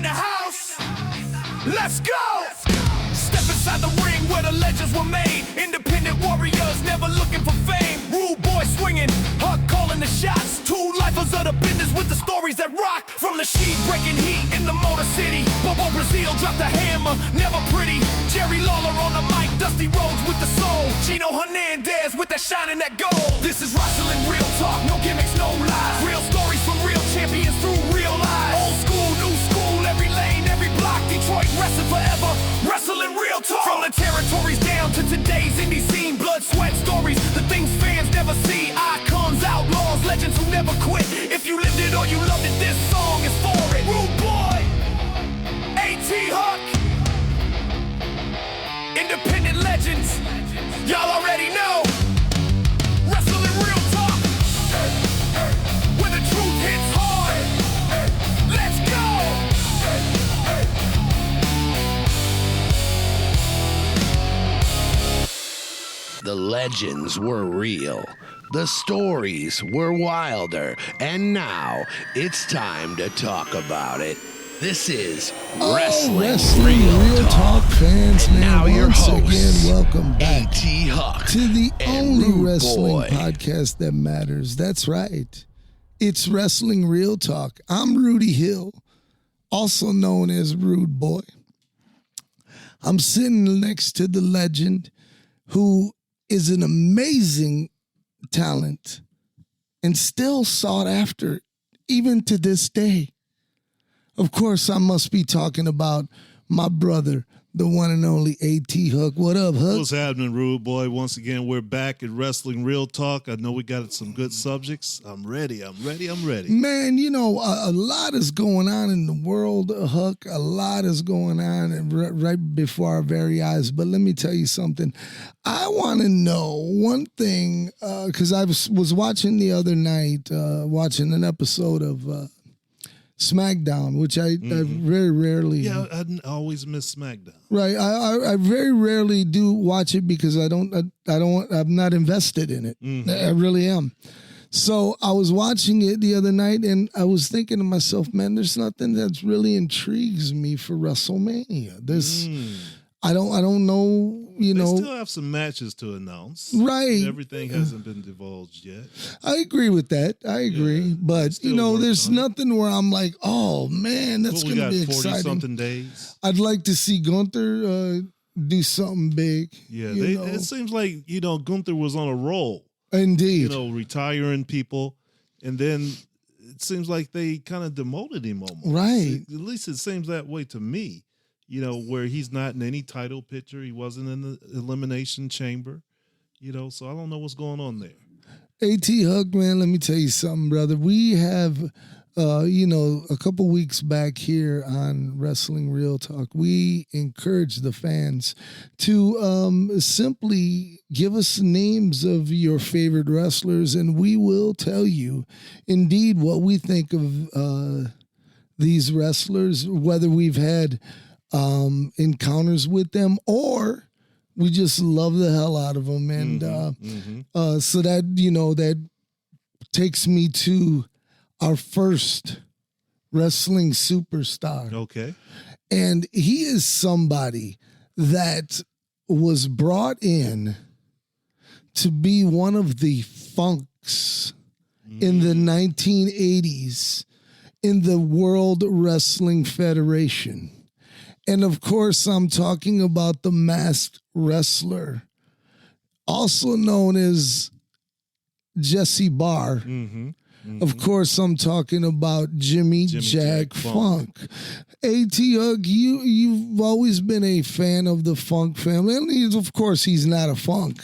in the house. Let's go! Step inside the ring where the legends were made. Independent warriors never looking for fame. Rudeboy swinging, Huck calling the shots. Two lifers of the business with the stories that rock. From the sheet breaking heat in the Motor City. Bobo Brazil dropped the hammer, never pretty. Jerry Lawler on the mic, Dusty Rhodes with the soul. Gino Hernandez with that shine and that gold. This is wrestling real talk, no gimmicks, no lies. Real stories from real champions through real lives. Old school, new school, every lane, every block. Detroit wrestling forever, wrestling real talk. From the territories down to today's indie scene. Blood, sweat stories, the things fans never see. Icons, outlaws, legends who never quit. If you lived it or you loved it, this song is for it. Rudeboy, A.T. Huck, independent legends, y'all already know. Wrestling real talk, where the truth hits hard. Let's go! The legends were real. The stories were wilder. And now it's time to talk about it. This is Wrestling Real Talk fans, and man. now your Once hosts, again, welcome back A.T. Huck to the and only Rudeboy. wrestling podcast that matters. That's right. It's Wrestling Real Talk. I'm Rudy Hill, also known as Rudeboy. I'm sitting next to the legend who is an amazing talent and still sought after even to this day. Of course, I must be talking about my brother, the one and only A.T. Huck. What up, Huck? What's happening, Rudeboy? Once again, we're back at Wrestling Real Talk. I know we got some good subjects. I'm ready. Man, you know, a lot is going on in the world, Huck. A lot is going on right before our very eyes. But let me tell you something. I want to know one thing, because I was watching the other night, watching an episode of SmackDown, which I very rarely. Yeah, I always miss SmackDown. Right, I very rarely do watch it because I'm not invested in it. I really am. So I was watching it the other night, and I was thinking to myself, man, there's nothing that really intrigues me for WrestleMania. I don't know, you know. They still have some matches to announce. Right. Everything hasn't been divulged yet. I agree with that. I agree. Yeah, but, you know, there's nothing where I'm like, oh, man, that's going to be exciting. 40-something days. I'd like to see Gunther do something big. Yeah, it seems like, you know, Gunther was on a roll. Indeed. You know, retiring people. And then it seems like they kind of demoted him almost. Right. At least it seems that way to me. You know, where he's not in any title picture. He wasn't in the Elimination Chamber. You know, so I don't know what's going on there. A.T. Huck, man, let me tell you something, brother. We have, you know, a couple weeks back here on Wrestling Real Talk, we encourage the fans to simply give us names of your favorite wrestlers, and we will tell you, indeed, what we think of these wrestlers, whether we've had encounters with them or we just love the hell out of them. And so that, you know, that takes me to our first wrestling superstar. Okay. And he is somebody that was brought in to be one of the funks in the 1980s in the World Wrestling Federation. And of course, I'm talking about the Masked Wrestler, also known as Jesse Barr. Of course, I'm talking about Jimmy Jack Funk. A.T. Huck, you've always been a fan of the Funk family. And of course, he's not a Funk.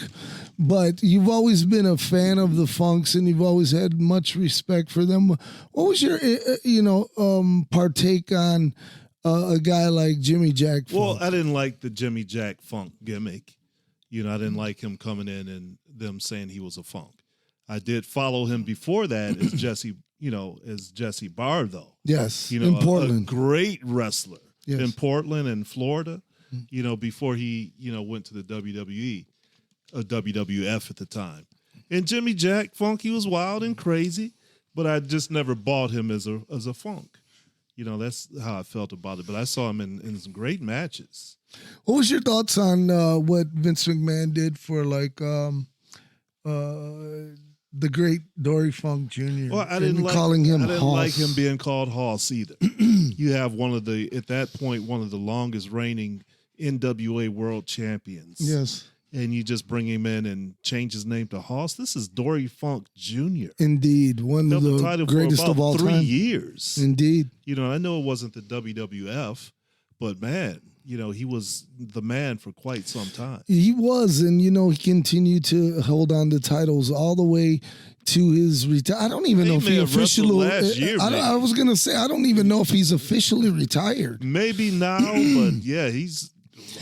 But you've always been a fan of the Funks, and you've always had much respect for them. What was your, partake on a guy like Jimmy Jack Funk? Well, I didn't like the Jimmy Jack Funk gimmick. You know, I didn't like him coming in and them saying he was a Funk. I did follow him before that as Jesse Barr, though. Yes, you know, in Portland. A great wrestler yes. in Portland and Florida. You know, before he went to the WWE, WWF at the time. And Jimmy Jack Funk, he was wild and crazy, but I just never bought him as a Funk. You know, that's how I felt about it. But I saw him in some great matches. What was your thoughts on what Vince McMahon did for like the great Dory Funk Jr.? Well, I didn't calling him. I didn't Hoss. like him being called Hoss either. You have at that point one of the longest reigning NWA World Champions. Yes, and you just bring him in and change his name to Hoss. This is Dory Funk Jr. indeed, one of Held the title greatest for about of all 3 time. years. Indeed, You know, I know it wasn't the WWF, but man, you know, he was the man for quite some time. he was, and you know, he continued to hold on to titles all the way to his retire. I don't even He know if may he have wrestled officially. last year, maybe. I was gonna say I don't even know if he's officially retired. Maybe now, but yeah, he's.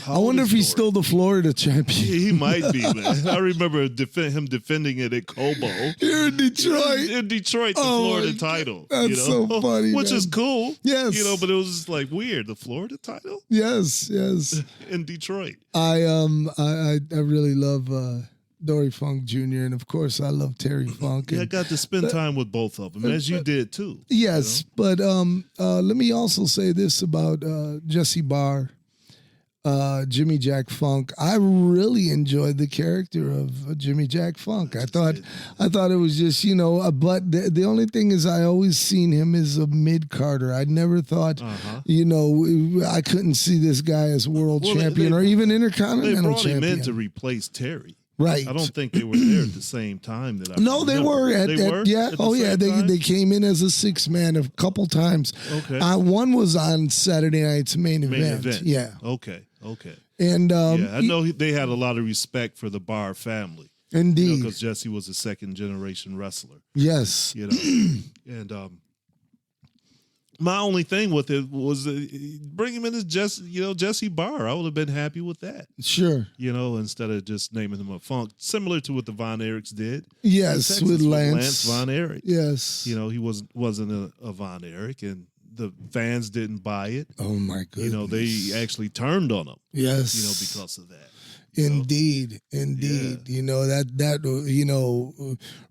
I wonder if he's still the Florida champion. He might be, man. I remember him defending it at Cobo. Here in Detroit. In Detroit, the Oh, Florida my title. God. That's so funny, Which man. is cool. Yes. You know, but it was just like weird. The Florida title Yes, yes. in Detroit. I really love Dory Funk Jr. and of course I love Terry Funk. Yeah, I And, got to spend time with both of them, as you did too. yes, but let me also say this about Jesse Barr. Jimmy Jack Funk. I really enjoyed the character of Jimmy Jack Funk. I thought it was just, you know, but the only thing is I always seen him as a mid-carder. I never thought, you know, I couldn't see this guy as world champion or even They intercontinental brought him champion. in to replace Terry. Right. I don't think they were there at the same time that I No, they remember. were. They were? Yeah. At the Oh, yeah. same time? They came in as a 6-man a couple times. Okay. One was on Saturday night's main Main event. event. Yeah. Okay. And Yeah, I know they had a lot of respect for the Barr family. indeed. Because Jesse was a second generation wrestler. Yes. You know, and my only thing with it was bring him in as Jesse Barr. I would have been happy with that. Sure. You know, instead of just naming him a Funk, similar to what the Von Erichs did. Yes, in Texas with Lance. Von Erich. Yes. You know, he wasn't a Von Erich, and the fans didn't buy it. Oh my goodness. You know, they actually turned on him. Yes. You know, because of that. Indeed. Yeah. You know that you know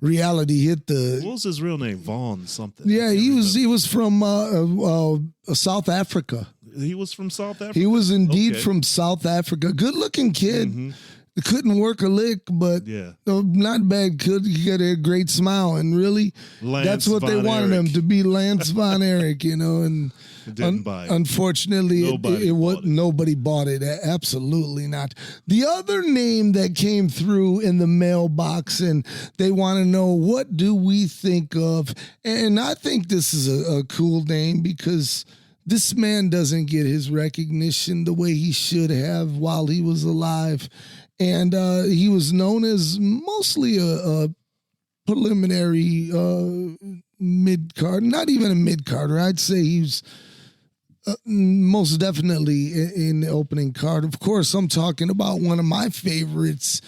reality hit the. What was his real name? Vaughn something. Yeah, I can't he remember. was from South Africa. He was from South Africa. He was indeed Okay. from South Africa. Good looking kid. Mhm. Couldn't work a lick, but Yeah. not bad. He had a great smile, and really, Lance that's what they Von wanted him Erich. to be, Lance Von Erich. You know, and Didn't buy it. unfortunately, nobody bought it. Absolutely not. The other name that came through in the mailbox, and they want to know what do we think of, and I think this is a cool name because this man doesn't get his recognition the way he should have while he was alive. And he was known as mostly a preliminary mid-card, not even a mid-carder. I'd say he was most definitely in the opening card. Of course, I'm talking about one of my favorites,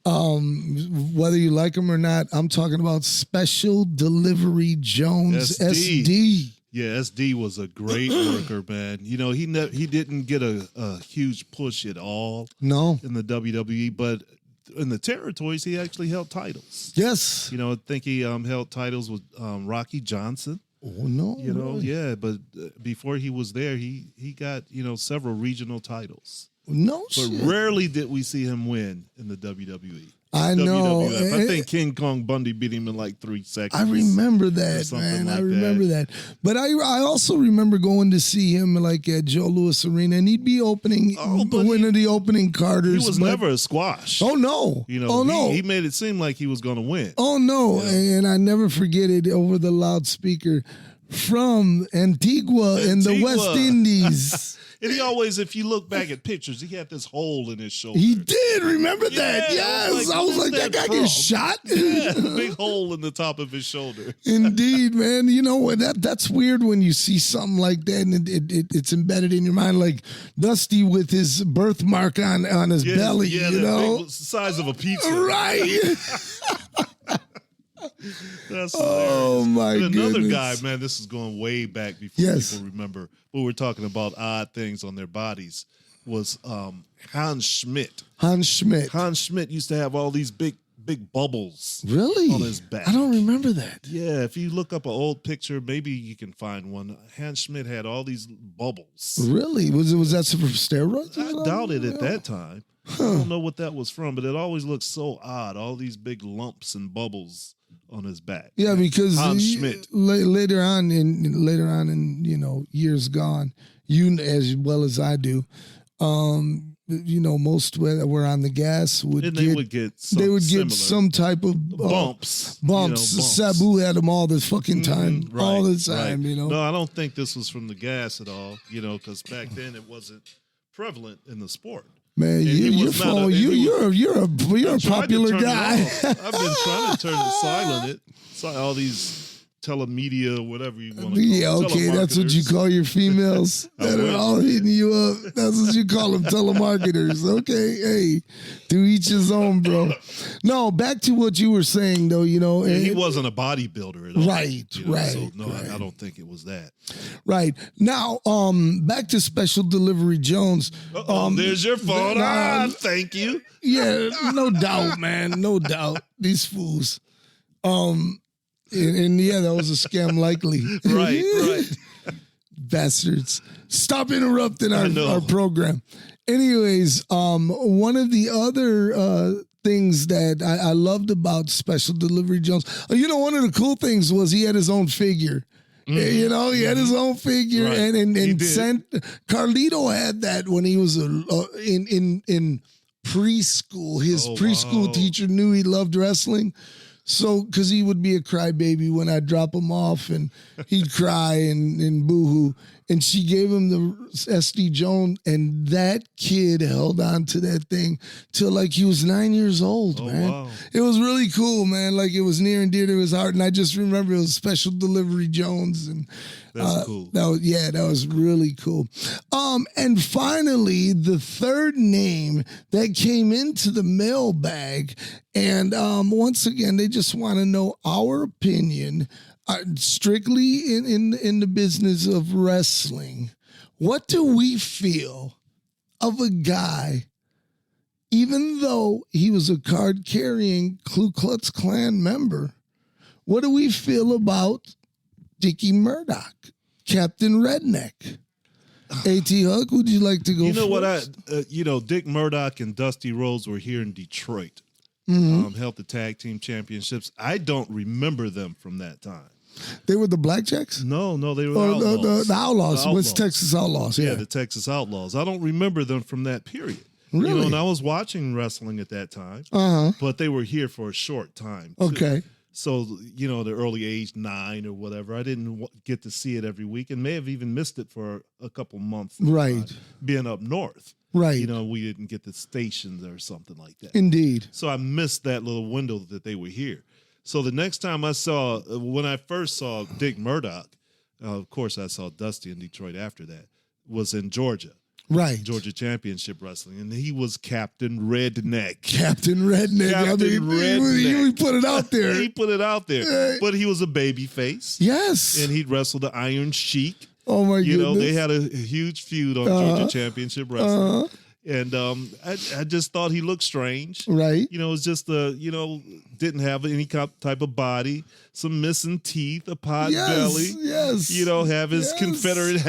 whether you like him or not. I'm talking about Special Delivery Jones, SD. Yeah, SD was a great worker, man. You know, he didn't get a huge push at all No. in the WWE, but in the territories, he actually held titles. Yes. You know, I think he held titles with Rocky Johnson. Oh, no. You know, really? yeah, but before he was there, he got, you know, several regional titles. No But shit. rarely did we see him win in the WWE. I know. WWF. I think King Kong Bundy beat him in like 3 seconds. I remember or that, something man. I like remember that. But I also remember going to see him like at Joe Louis Arena, and he'd be opening, but winning the opening He carders. was but- never a squash. Oh no! You know, oh no! he made it seem like he was going to win. Oh no! And I never forget it over the loudspeaker from Antigua in the Antigua. West Indies. And he always, if you look back at pictures, he had this hole in his shoulder. He did. Remember that? Yeah, I was Yes. like, I was what like, is that that guy from? gets shot. Yeah, big hole in the top of his shoulder. Indeed, man. You know what? That's weird when you see something like that and it's embedded in your mind, like Dusty with his birthmark on his belly. Yeah, you that know, big size of a pizza. right? That's Oh, hilarious. my And another goodness. guy, man, this is going way back before Yes. people remember. But we're talking about odd things on their bodies. Was Hans Schmidt. Hans Schmidt. Hans Schmidt used to have all these big big bubbles. Really? On his back. I don't remember that. Yeah, if you look up an old picture, maybe you can find one. Hans Schmidt had all these bubbles. Really? Was that from steroids? I doubt it at that time. I don't know what that was from, but it always looks so odd. All these big lumps and bubbles on his back. Yeah, because Hans Schmidt. later on in years gone, you as well as I do, most that were on the gas would get some type of bumps. Bumps. Sabu had them all the fucking time, Right, all the time. right. You know. No, I don't think this was from the gas at all. Because back then it wasn't prevalent in the sport. Man, And you're a popular guy. I've been trying to turn it silent. All these telemedia, whatever you want to call Yeah, okay, that's what you call your females that are all hitting you up. That's what you call them, telemarketers. Okay, hey, to each his own, bro. No, back to what you were saying, though. And he wasn't a bodybuilder at all. Right, right. So no, right. I don't think it was that. Right now, back to Special Delivery Jones. There's your phone. Thank you. Yeah, no doubt, man, no doubt. These fools. And yeah, that was a scam, likely. Right. Bastards. Stop interrupting our program. Anyways, one of the other things that I loved about Special Delivery Jones, one of the cool things was he had his own figure. He had his own figure, Right. and sent Carlito had that when he was in preschool. His preschool teacher knew he loved wrestling. So, because he would be a crybaby when I drop him off, and he'd cry and boo-hoo. And she gave him the SD Jones, and that kid held on to that thing till like he was 9 years old, man. Wow. It was really cool, man. Like it was near and dear to his heart. And I just remember it was Special Delivery Jones. And That's cool. That was really cool. And finally, the third name that came into the mailbag, and once again, they just want to know our opinion, strictly in the business of wrestling. What do we feel of a guy, even though he was a card-carrying Ku Klux Klan member? What do we feel about Dickie Murdoch, Captain Redneck? A.T. Huck, would you like to go first? Dick Murdoch and Dusty Rhodes were here in Detroit. Held the tag team championships. I don't remember them from that time. They were the Blackjacks? No, they were the Outlaws. The Outlaws. The What's Outlaws. Texas Outlaws? Yeah, the Texas Outlaws. I don't remember them from that period. Really? And I was watching wrestling at that time, but they were here for a short time, too. Okay. So, the early age 9 or whatever, I didn't get to see it every week and may have even missed it for a couple months. Right. Being up north. Right. We didn't get the stations or something like that. Indeed. So I missed that little window that they were here. So the next time when I first saw Dick Murdoch, of course I saw Dusty in Detroit after that, was in Georgia. Right. Georgia Championship Wrestling. And he was Captain Redneck. Captain Redneck. Redneck. He put it out there. He put it out there. But he was a baby face. Yes. And he'd wrestled the Iron Sheik. Oh, my goodness. They had a huge feud on Georgia Championship Wrestling. And I just thought he looked strange. Right. It was just didn't have any type of body, some missing teeth, a pot belly. Yes. Have his Confederate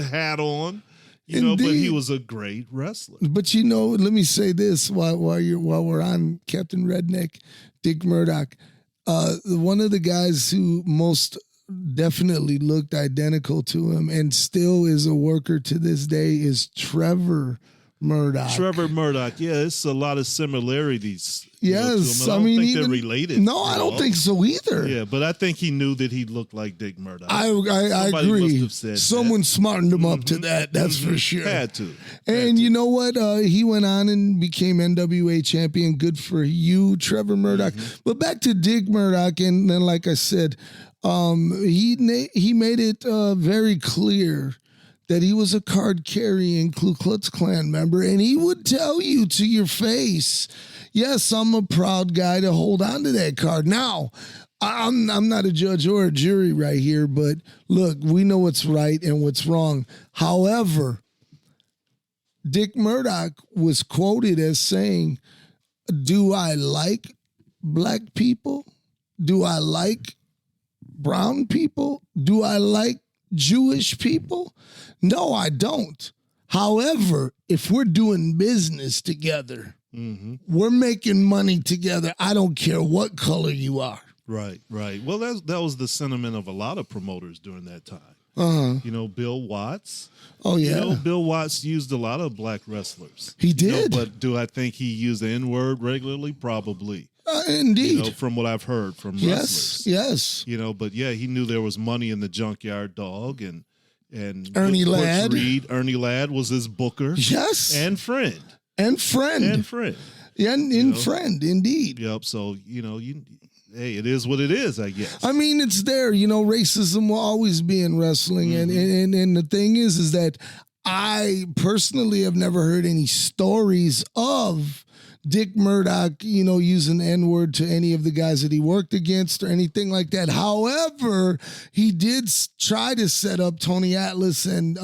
hat on. But he was a great wrestler. But let me say this while we're on Captain Redneck, Dick Murdoch. One of the guys who most definitely looked identical to him and still is a worker to this day is Trevor Murdoch. Trevor Murdoch, yeah, it's a lot of similarities. Yes, I don't think they're related. No, I don't think so either. Yeah, but I think he knew that he looked like Dick Murdoch. I agree. Someone smartened him up to that. That's for sure. Had to. And you know what? He went on and became NWA champion. Good for you, Trevor Murdoch. But back to Dick Murdoch, and then like I said, he made it very clear that he was a card-carrying Ku Klux Klan member, and he would tell you to your face, yes, I'm a proud guy to hold on to that card. Now, I'm not a judge or a jury right here, but look, we know what's right and what's wrong. However, Dick Murdoch was quoted as saying, do I like black people? Do I like brown people? Do I like Jewish people? No, I don't. However, if we're doing business together, we're making money together. I don't care what color you are. Right. Well, that was the sentiment of a lot of promoters during that time. You know, Bill Watts. Oh, yeah. You know, Bill Watts used a lot of black wrestlers. He did. But do I think he used the N-word regularly? Probably. Indeed. You know, from what I've heard from wrestlers. Yes. You know, but yeah, he knew there was money in the Junkyard Dog and Ernie Butch Ladd. Reed. Ernie Ladd was his booker. Yes. And friend. Yeah, and friend, indeed. Yep. So, hey, it is what it is, I guess. I mean, it's there. Racism will always be in wrestling. And the thing is that I personally have never heard any stories of Dick Murdoch, using the N-word to any of the guys that he worked against or anything like that. However, he did try to set up Tony Atlas and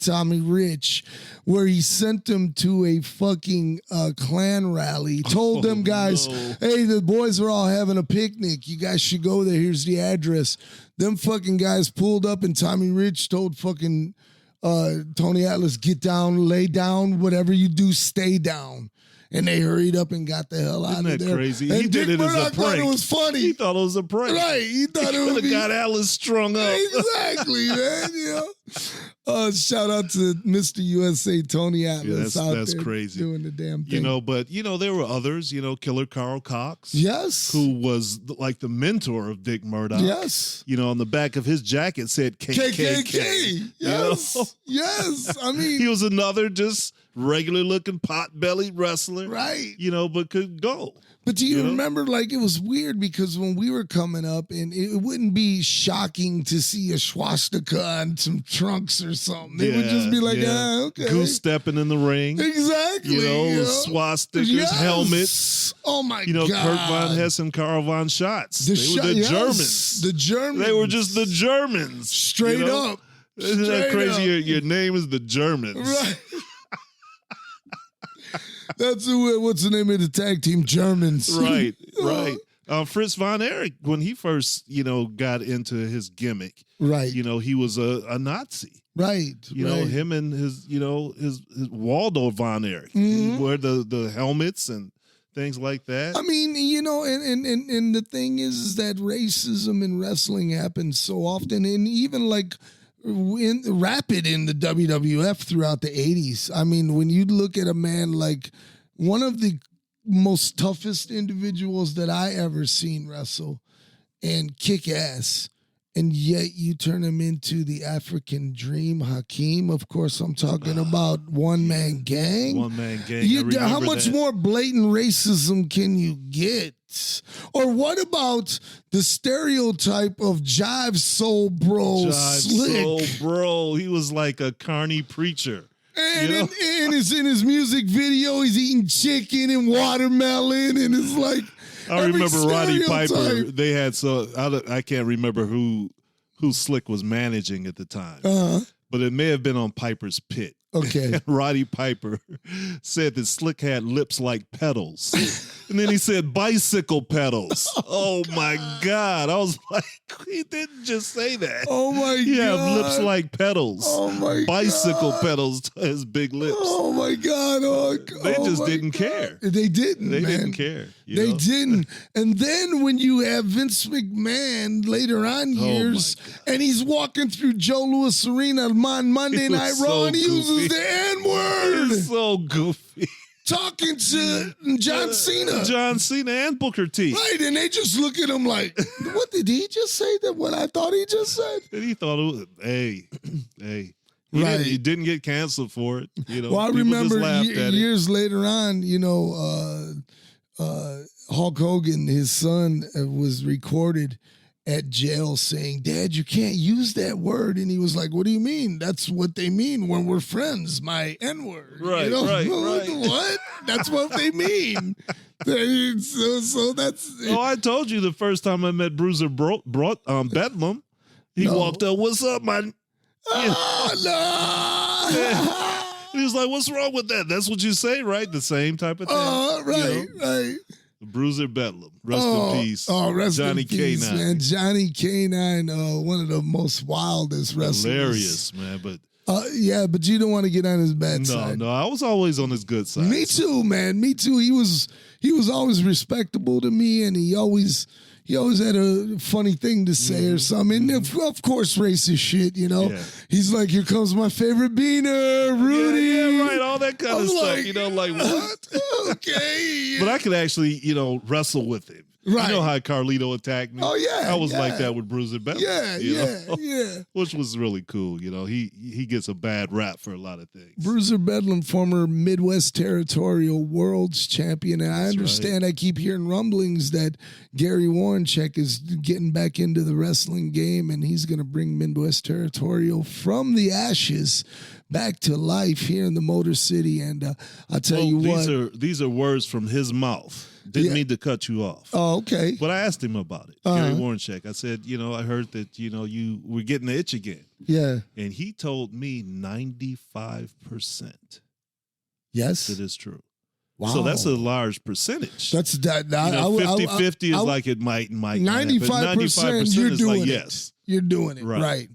Tommy Rich, where he sent them to a fucking Klan rally, told them guys, hey, the boys are all having a picnic. You guys should go there. Here's the address. Them fucking guys pulled up and Tommy Rich told fucking Tony Atlas, get down, lay down, whatever you do, stay down. And they hurried up and got the hell out of there. Isn't that crazy? And He did Dick it as a Murdoch prank. thought it was funny. He thought it was a prank. Right. He thought it Could would have be. got Alice strung up. Exactly, man. Shout out to Mr. USA Tony Atlas out that's there crazy. doing the damn thing. But there were others. Killer Carl Cox. Yes. Who was like the mentor of Dick Murdoch. Yes. On the back of his jacket said KKK. Yes. Yes. I mean, he was another just regular looking pot-bellied wrestler. Right. But could go. But do you remember, it was weird because when we were coming up, and it wouldn't be shocking to see a swastika on some trunks or something. They would just be like, okay. Goose stepping in the ring. Exactly. Swastikas, helmets. Oh, my God. Kurt Von Hess and Carl Von Schatz. They were the Germans. The Germans. They were just the Germans. Straight up. Isn't that crazy? Your name is the Germans. Right. That's what's the name of the tag team? Germans. Right. Fritz Von Erich, when he first, got into his gimmick, right? He was a Nazi, right? Him and his Waldo Von Erich, wear the helmets and things like that. I mean, and the thing is that racism in wrestling happens so often, and even rapid in the WWF throughout the 80s. I mean, when you look at a man like one of the most toughest individuals that I ever seen wrestle and kick ass, and yet you turn him into the African Dream, Hakeem. Of course, I'm talking about One Man Gang. One Man Gang. How much more blatant racism can you get? Or what about the stereotype of Jive Soul Bro Slick? Jive Soul Bro. He was like a carny preacher. And in his music video, he's eating chicken and watermelon, and it's like I remember Roddy Piper. They had I can't remember who Slick was managing at the time, but it may have been on Piper's Pit. Okay. And Roddy Piper said that Slick had lips like pedals. And then he said bicycle pedals. Oh my God. I was like, he didn't just say that. Oh my God. He had lips like pedals. Oh my bicycle God. pedals to his big lips. Oh my God. They just didn't care. They didn't. They man. didn't care. They didn't. And then when you have Vince McMahon later on years, and he's walking through Joe Louis Arena on Monday Night Raw, and he uses the N-word. It's so goofy. Talking to John Cena. John Cena and Booker T. Right, and they just look at him like, what did he just say? That what I thought he just said? And he thought it was, hey. He didn't get canceled for it. Well, I remember years later on, Hulk Hogan, his son, was recorded at jail saying, Dad, you can't use that word. And he was like, what do you mean? That's what they mean when we're friends, my N-word. Right. What? That's what they mean. So that's... Oh, I told you the first time I met Bruiser Bedlam, he walked up, what's up, man? No. He was like, what's wrong with that? That's what you say, right? The same type of thing. Right. Bruiser Bedlam. Rest in peace. Oh, rest Johnny in peace, K9. man. Johnny K9, one of the most wildest wrestlers. Hilarious, man. But yeah, but you don't want to get on his bad side. no, I was always on his good side. Me too, man. Me too. He was always respectable to me, and he always had a funny thing to say or something. And of course, racist shit, you know. Yeah. He's like, "Here comes my favorite beaner, Rudy." Yeah, right. All that kind of stuff. like, You know, like what? Okay. But I could actually, wrestle with him. Right. You know how Carlito attacked me? Oh, yeah, I was yeah. like that with Bruiser Bedlam. Yeah, you yeah, know? yeah. Which was really cool. You know, he gets a bad rap for a lot of things. Bruiser Bedlam, former Midwest Territorial World's Champion. And I understand, I keep hearing rumblings that Gary Warrencheck is getting back into the wrestling game, and he's going to bring Midwest Territorial from the ashes back to life here in the Motor City. And I'll tell you what. These are words from his mouth. Didn't mean to cut you off. Oh, okay. But I asked him about it, Gary Warrencheck. I said, I heard that, you were getting the itch again. Yeah. And he told me 95%. Yes. It is true. Wow. So that's a large percentage. That's that. 50-50 is like it might. 95%, you're is doing like it. yes. You're doing it. Right.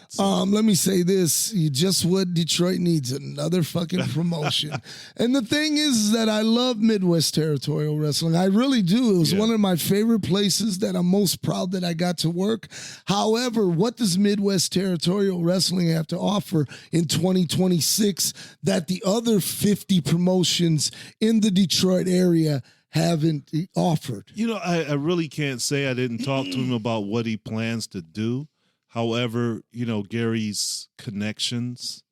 So. Let me say this. Just what Detroit needs, another fucking promotion. And the thing is that I love Midwest Territorial Wrestling. I really do. It was one of my favorite places that I'm most proud that I got to work. However, what does Midwest Territorial Wrestling have to offer in 2026 that the other 50 promotions in the Detroit area haven't offered? I really can't say. I didn't talk to him about what he plans to do. However, Gary's connections,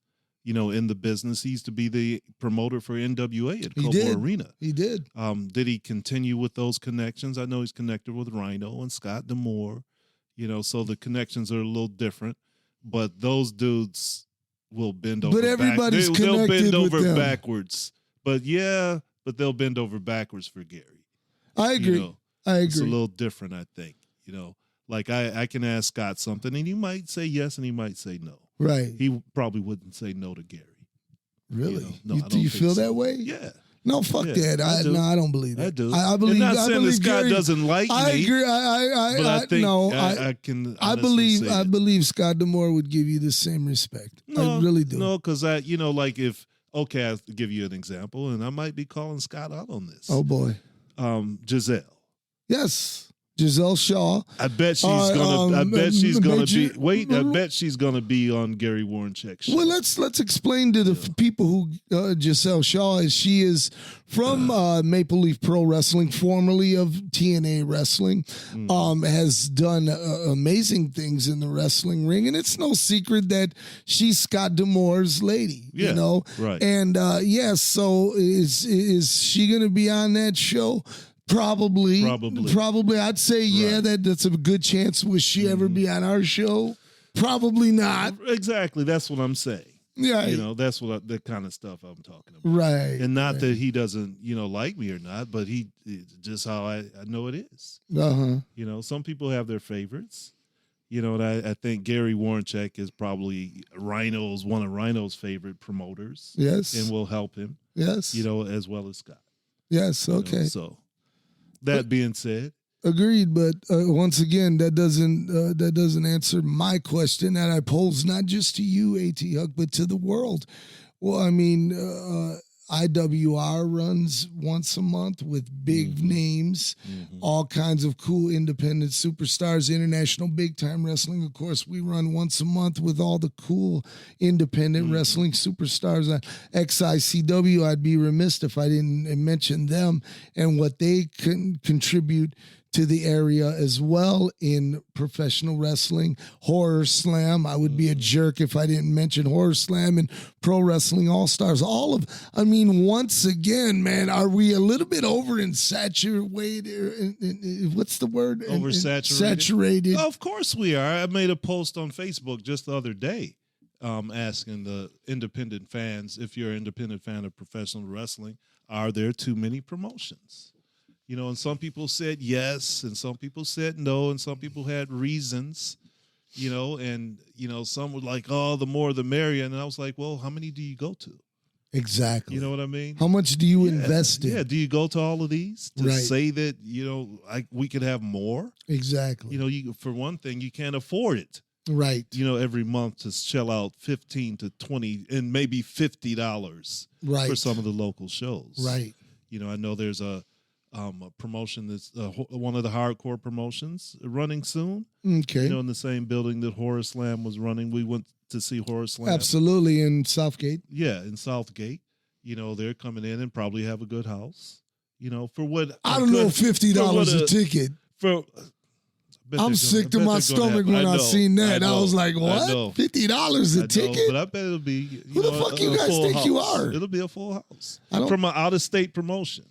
in the business, he used to be the promoter for NWA at Cobo Arena. He did. Did he continue with those connections? I know he's connected with Rhino and Scott D'Amore, so the connections are a little different. But those dudes will bend over. But everybody's they'll connected bend over with them. backwards. But they'll bend over backwards for Gary. I agree. I agree. It's a little different, I think. Like I can ask Scott something, and he might say yes, and he might say no. Right. He probably wouldn't say no to Gary. Really? No, do you feel that way? Yeah. No, fuck that. I don't believe that. I do. I believe. I'm not I saying believe that Scott Gary, doesn't like me. I agree. But I think I can. I believe Scott D'Amore would give you the same respect. No, I really do. No, because like if I'll give you an example, and I might be calling Scott out on this. Oh boy. Giselle. Yes. Giselle Shaw. I bet she's gonna. I bet she's gonna be. Wait, I bet she's gonna be on Gary Warrencheck's show. Well, let's explain to the people who Giselle Shaw is. She is from Maple Leaf Pro Wrestling, formerly of TNA Wrestling. Has done amazing things in the wrestling ring, and it's no secret that she's Scott D'Amore's lady. Yeah, right. And so is she gonna be on that show? Probably. I'd say, that's a good chance. Will she ever be on our show? Probably not. Exactly. That's what I'm saying. Yeah. That's the kind of stuff I'm talking about. Right. And not that he doesn't, like me or not, but just how I know it is. Uh-huh. Some people have their favorites. And I think Gary Warrencheck is probably one of Rhino's favorite promoters. Yes. And will help him. Yes. As well as Scott. Yes. Okay. So. That being said, agreed. But once again, that doesn't answer my question that I pose not just to you, AT Huck, but to the world. Well, I mean, IWR runs once a month with big names, all kinds of cool independent superstars. International Big Time Wrestling, of course, we run once a month with all the cool independent wrestling superstars. XICW, I'd be remiss if I didn't mention them and what they can contribute to the area as well in professional wrestling. Horror Slam, I would be a jerk if I didn't mention Horror Slam and Pro Wrestling All-Stars. Once again, man, are we a little bit saturated? What's the word? Oversaturated? Saturated. Of course we are. I made a post on Facebook just the other day asking the independent fans, if you're an independent fan of professional wrestling, are there too many promotions? And some people said yes, and some people said no, and some people had reasons, and some were like, oh, the more the merrier. And I was like, well, how many do you go to? Exactly. You know what I mean? How much do you invest in? Yeah. Do you go to all of these to Right. say that, we could have more? Exactly. For one thing, you can't afford it. Right. Every month to shell out $15 to $20 and maybe $50 Right. for some of the local shows. Right. I know there's a promotion that's one of the hardcore promotions running soon. Okay. In the same building that Horror Slam was running. We went to see Horror Slam. Absolutely, in Southgate. Yeah, in Southgate. They're coming in and probably have a good house. For what I don't know, $50 a ticket. I'm sick to my stomach when I seen that. I was like, what? $50 a ticket? But I bet it'll be. Who the fuck you guys think house. you are? It'll be a full house from an out-of-state promotion.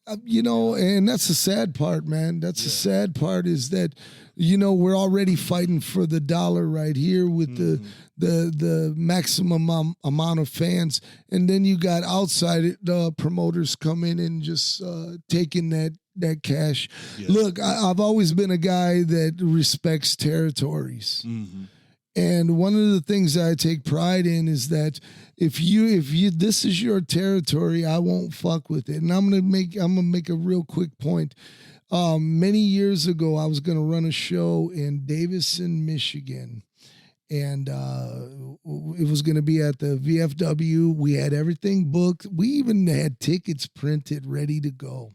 And that's the sad part, man. That's the sad part is that, we're already fighting for the dollar right here with the maximum amount of fans. And then you got outside promoters coming and just taking that cash. Yeah. Look, I've always been a guy that respects territories. Mm-hmm. And one of the things that I take pride in is that if you this is your territory, I won't fuck with it. And I'm gonna make a real quick point. Many years ago, I was gonna run a show in Davison, Michigan, and it was gonna be at the VFW. We had everything booked. We even had tickets printed, ready to go.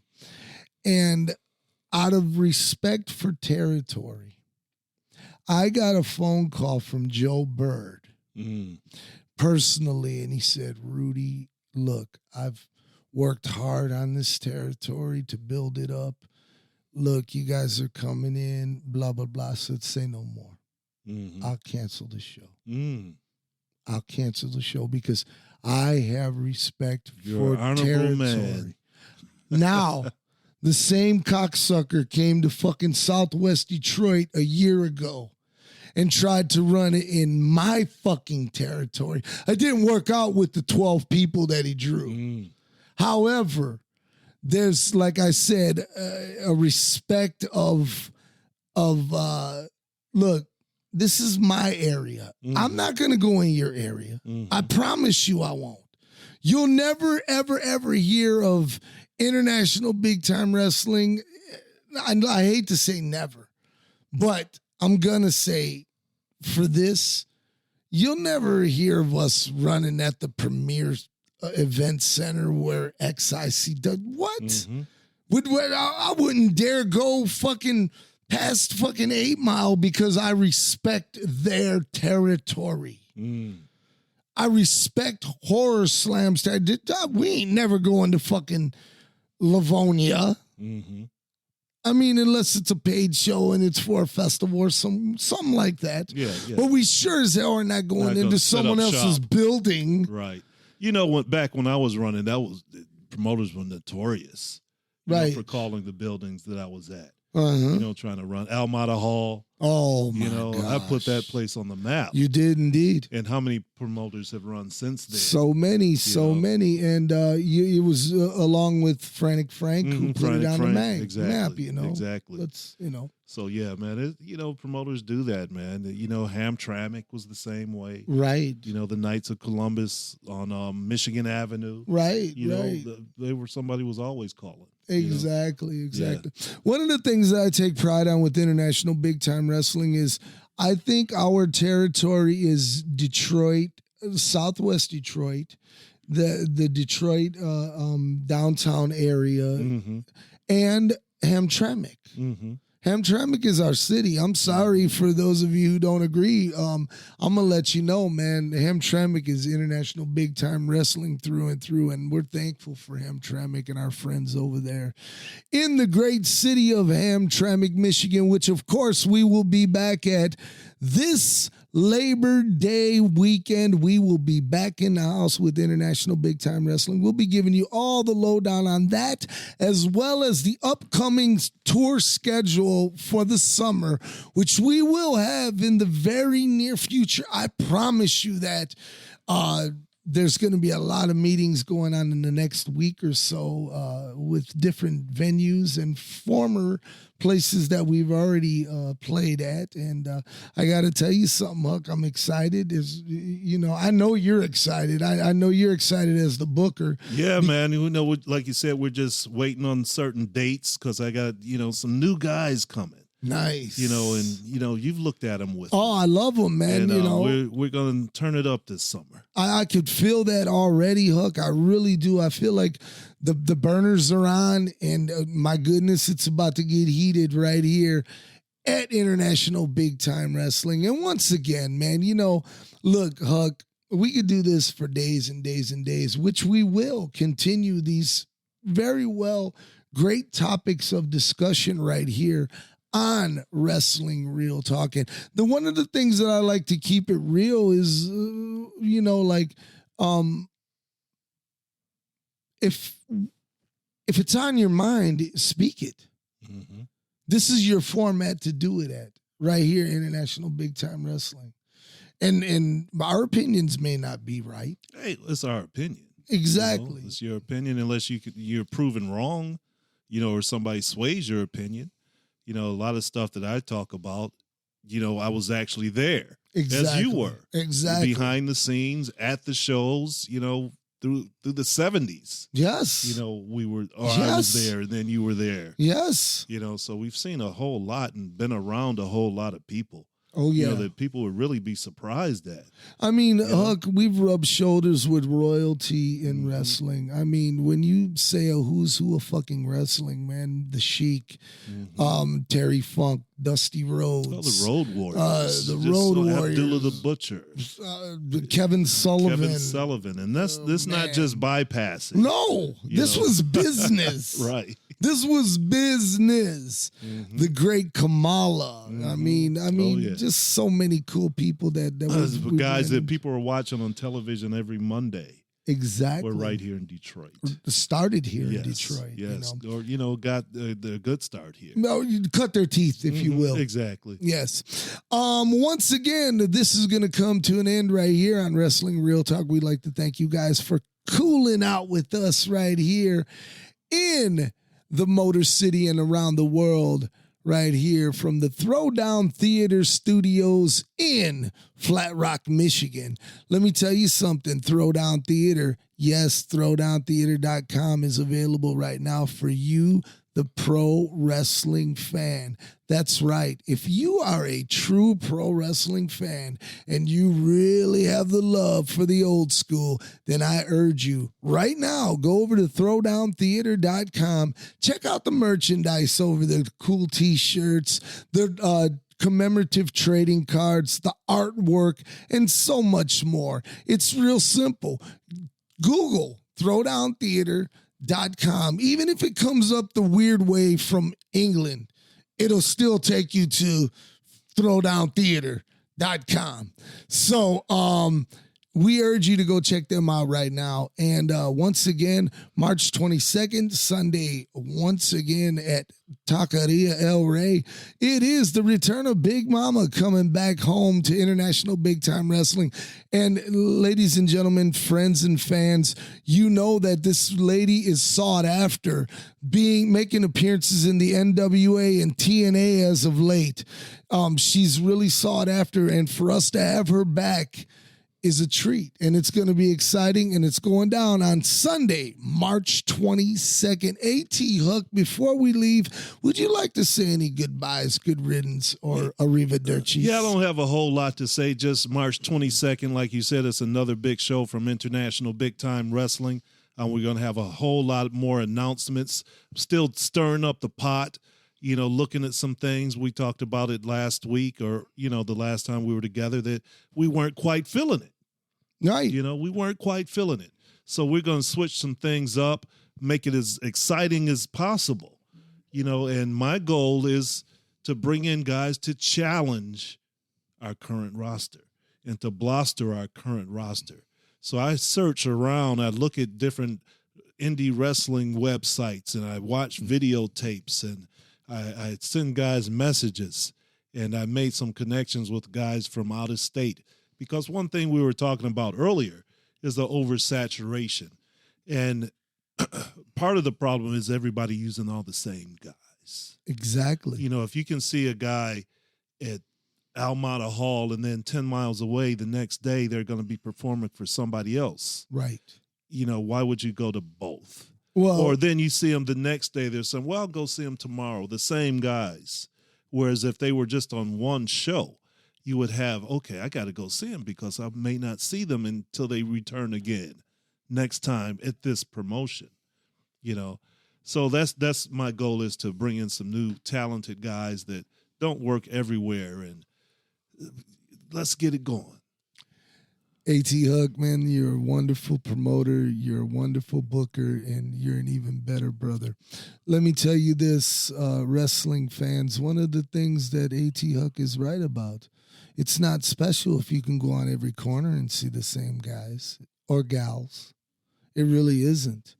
And out of respect for territory, I got a phone call from Joe Bird personally, and he said, Rudy, look, I've worked hard on this territory to build it up. Look, you guys are coming in, blah, blah, blah. I said, say no more. Mm-hmm. I'll cancel the show. I'll cancel the show because I have respect for territory. Man. Now, the same cocksucker came to fucking Southwest Detroit a year ago and tried to run it in my fucking territory. It didn't work out with the 12 people that he drew. However, there's, like I said, a respect of look, this is my area. I'm not going to go in your area. I promise you I won't. You'll never, ever, ever hear of international big time wrestling. I hate to say never, but I'm going to say for this, you'll never hear of us running at the premier event center where XIC does. What? I wouldn't dare go fucking past fucking 8 Mile because I respect their territory. I respect Horror Slams. We ain't never going to fucking Livonia. I mean, unless it's a paid show and it's for a festival or something like that. Yeah. But we sure as hell are not going into someone else's building. Right. Back when I was running, promoters were notorious. For calling the buildings that I was at. Trying to run Almada Hall. Oh, my gosh. I put that place on the map. You did indeed. And how many promoters have run since then? So many. And it was along with Frantic Frank who put it on the map, Exactly. Exactly. So, yeah, man, promoters do that, man. Hamtramck was the same way. Right. The Knights of Columbus on Michigan Avenue. Right, Somebody was always calling. Exactly. Yeah. One of the things that I take pride on with international big time wrestling is I think our territory is Detroit, Southwest Detroit, the Detroit downtown area, and Hamtramck. Hamtramck is our city. I'm sorry for those of you who don't agree. I'm going to let you know, man, Hamtramck is international big-time wrestling through and through, and we're thankful for Hamtramck and our friends over there in the great city of Hamtramck, Michigan, which, of course, we will be back at this Labor Day weekend. We will be back in the house with International Big Time Wrestling. We'll be giving you all the lowdown on that, as well as the upcoming tour schedule for the summer, which we will have in the very near future. I promise you that. there's going to be a lot of meetings going on in the next week or so with different venues and former places that we've already played at. And I got to tell you something, Huck, I'm excited. I know you're excited. I know you're excited as the booker. Yeah, man. Like you said, we're just waiting on certain dates because I got, some new guys coming. Nice. You've looked at them with Oh, me. I love them, man. And, we're going to turn it up this summer. I could feel that already, Huck. I really do. I feel like the burners are on, and my goodness, it's about to get heated right here at International Big Time Wrestling. And once again, man, look, Huck, we could do this for days and days and days, which we will continue these very great topics of discussion right here on Wrestling Real Talk. And one of the things that I like to keep it real is, if it's on your mind, speak it. Mm-hmm. This is your format to do it at right here, International Big Time Wrestling. And our opinions may not be right. Hey, it's our opinion. Exactly. It's your opinion unless you're proven wrong, or somebody sways your opinion. A lot of stuff that I talk about, I was actually there Exactly. as you were. Exactly. Behind the scenes at the shows, through the 70s. Yes. We were, or Yes. I was there and then you were there. Yes. So we've seen a whole lot and been around a whole lot of people. Oh, yeah. That people would really be surprised at. I mean, Huck, we've rubbed shoulders with royalty in wrestling. I mean, when you say a who's who of fucking wrestling, man, the Sheik, Terry Funk, Dusty Rhodes. Well, the Road Warriors. The Road Warriors. Abdullah the Butcher. Kevin Sullivan. And this not just bypassing. No, this was business. Right. This was business. The great Kamala. I mean, just so many cool people that guys that people are watching on television every Monday. Exactly. We're right here in Detroit. Started here in Detroit. Yes. Or, got the good start here. No, you cut their teeth, if you will. Exactly. Yes. Once again, this is going to come to an end right here on Wrestling Real Talk. We'd like to thank you guys for cooling out with us right here in the Motor City and around the world, right here from the Throwdown Theater Studios in Flat Rock, Michigan. Let me tell you something, Throwdown Theater. Yes, throwdowntheater.com is available right now for you, the pro wrestling fan. That's right. If you are a true pro wrestling fan and you really have the love for the old school, then I urge you right now, go over to throwdowntheater.com. Check out the merchandise over there, the cool t-shirts, the commemorative trading cards, the artwork, and so much more. It's real simple. Google throwdowntheater.com. Even if it comes up the weird way from England, it'll still take you to throwdowntheater.com. So, we urge you to go check them out right now. And once again, March 22nd, Sunday, once again at Taqueria El Rey, it is the return of Big Mama coming back home to International Big Time Wrestling. And ladies and gentlemen, friends and fans, you know that this lady is sought after, making appearances in the NWA and TNA as of late. She's really sought after, and for us to have her back is a treat, and it's going to be exciting, and it's going down on Sunday, March 22nd. AT Huck, before we leave, would you like to say any goodbyes, good riddance, or arrivederci? Yeah, I don't have a whole lot to say, just March 22nd, like you said, it's another big show from International Big Time Wrestling. We're going to have a whole lot more announcements, still stirring up the pot. Looking at some things. We talked about it last week or, the last time we were together that we weren't quite feeling it. Right. We weren't quite feeling it. So we're going to switch some things up, make it as exciting as possible, and my goal is to bring in guys to challenge our current roster and to bluster our current roster. So I search around, I look at different indie wrestling websites and I watch videotapes and I send guys messages, and I made some connections with guys from out of state. Because one thing we were talking about earlier is the oversaturation. And part of the problem is everybody using all the same guys. Exactly. You know, if you can see a guy at Almada Hall and then 10 miles away the next day, they're going to be performing for somebody else. Right. You know, why would you go to both? Well, Or then you see them the next day, there's some, well, I'll go see them tomorrow, the same guys. Whereas if they were just on one show, you would have, okay, I got to go see them because I may not see them until they return again next time at this promotion, you know. So that's my goal, is to bring in some new talented guys that don't work everywhere, and let's get it going. AT Huck, man, you're a wonderful promoter, you're a wonderful booker, and you're an even better brother. Let me tell you this, wrestling fans, one of the things that AT Huck is right about, it's not special if you can go on every corner and see the same guys or gals. It really isn't.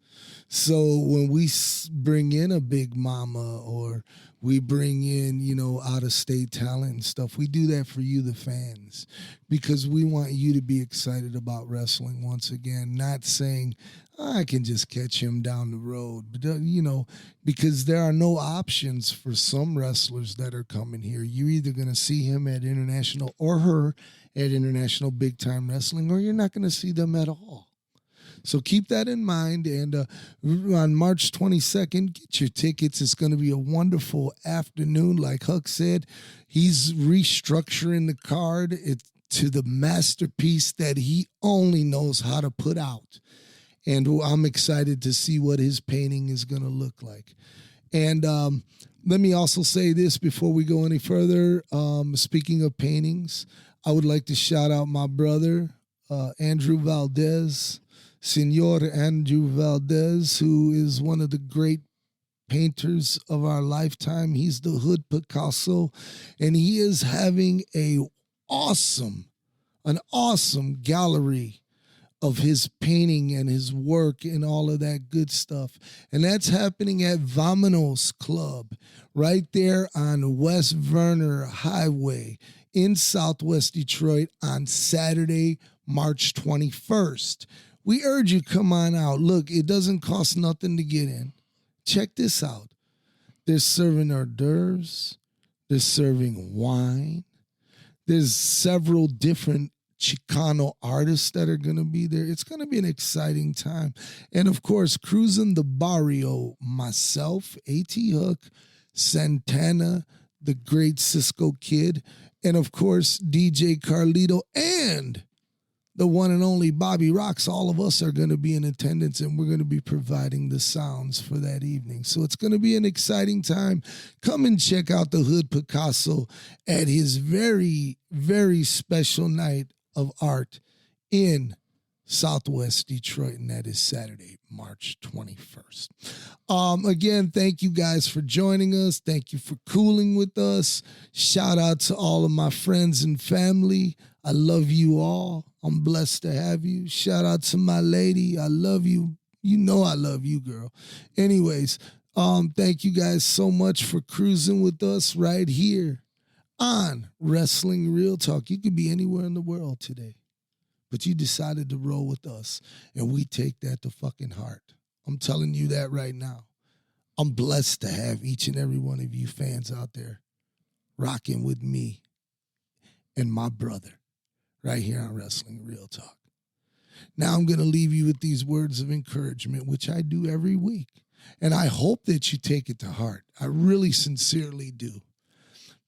So when we bring in a big mama, or we bring in, you know, out-of-state talent and stuff, we do that for you, the fans, because we want you to be excited about wrestling once again, not saying, I can just catch him down the road, but, you know, because there are no options for some wrestlers that are coming here. You're either going to see him at international or her at international big-time wrestling, or you're not going to see them at all. So keep that in mind, and on March 22nd, get your tickets. It's going to be a wonderful afternoon. Like Huck said, he's restructuring the card to the masterpiece that he only knows how to put out. And I'm excited to see what his painting is going to look like. And let me also say this before we go any further. Speaking of paintings, I would like to shout out my brother, Andrew Valdez, Senor Andrew Valdez, who is one of the great painters of our lifetime. He's the Hood Picasso, and he is having an awesome gallery of his painting and his work and all of that good stuff. And that's happening at Vamonos Club right there on West Verner Highway in Southwest Detroit on Saturday, March 21st. We urge you, come on out. Look, it doesn't cost nothing to get in. Check this out. They're serving hors d'oeuvres. They're serving wine. There's several different Chicano artists that are going to be there. It's going to be an exciting time. And, of course, cruising the barrio, myself, A.T. Hook, Santana, the great Cisco Kid, and, of course, DJ Carlito, and the one and only Bobby Rocks. All of us are going to be in attendance, and we're going to be providing the sounds for that evening. So it's going to be an exciting time. Come and check out the Hood Picasso at his very, very special night of art in Southwest Detroit, and that is Saturday, March 21st. Again, thank you guys for joining us. Thank you for cooling with us. Shout out to all of my friends and family. I love you all. I'm blessed to have you. Shout out to my lady. I love you. You know I love you, girl. Anyways, thank you guys so much for cruising with us right here on Wrestling Real Talk. You could be anywhere in the world today, but you decided to roll with us, and we take that to fucking heart. I'm telling you that right now. I'm blessed to have each and every one of you fans out there rocking with me and my brother right here on Wrestling Real Talk. Now I'm going to leave you with these words of encouragement, which I do every week, and I hope that you take it to heart. I really sincerely do.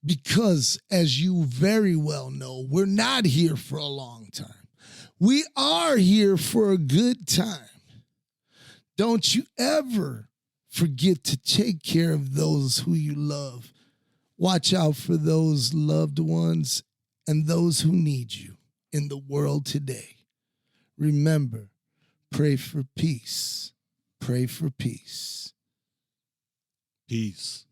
Because, as you very well know, we're not here for a long time. We are here for a good time. Don't you ever forget to take care of those who you love. Watch out for those loved ones and those who need you in the world today. Remember, pray for peace. Pray for peace. Peace.